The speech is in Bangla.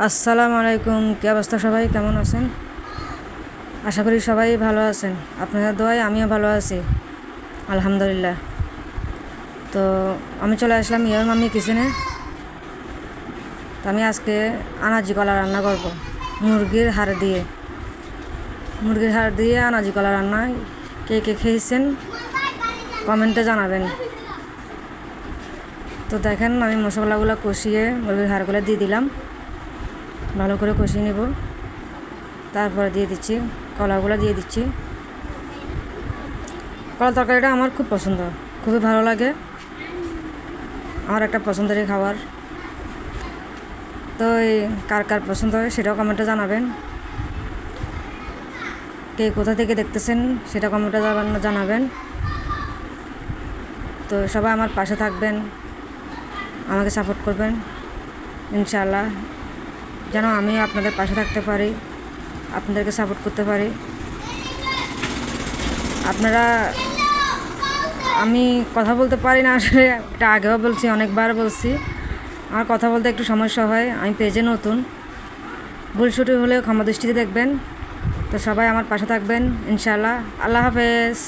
আসসালামু আলাইকুম। কী অবস্থা, সবাই কেমন আছেন? আশা করি সবাই ভালো আছেন। আপনাদের দোয়ায় আমিও ভালো আছি, আলহামদুলিল্লাহ। তো আমি চলে আসলাম ইয়ার মাম্মি কিচেনে। তো আমি আজকে আনাজি কলা রান্না করব মুরগির হাড় দিয়ে আনাজি কলা রান্না। কে কে খেয়েছেন কমেন্টে জানাবেন। তো দেখেন, আমি মশলাগুলো কষিয়ে মুরগির হাড়গুলো দিয়ে দিলাম, ভালো করে কষিয়ে নেব। তারপরে দিয়ে দিচ্ছি কলাগুলো, দিয়ে দিচ্ছি। কলা তরকারিটা আমার খুব পছন্দ, খুবই ভালো লাগে, আমার একটা পছন্দের খাবার। তো এই কার কার পছন্দ হয় সেটাও কমেন্টে জানাবেন। কে কোথা থেকে দেখতেছেন সেটা কমেন্টে জানাবেন। তো সবাই আমার পাশে থাকবেন, আমাকে সাপোর্ট করবেন ইনশাআল্লাহ, যেন আমিও আপনাদের পাশে থাকতে পারি, আপনাদেরকে সাপোর্ট করতে পারি। আপনারা, আমি কথা বলতে পারি না আসলে, এটা আগেও বলছি, অনেকবার বলছি, আমার কথা বলতে একটু সমস্যা হয়। আমি পেজে নতুন, ভুল ছুটি হলেও ক্ষমা দৃষ্টিতে দেখবেন। তো সবাই আমার পাশে থাকবেন ইনশাআল্লাহ। আল্লাহ হাফেজ।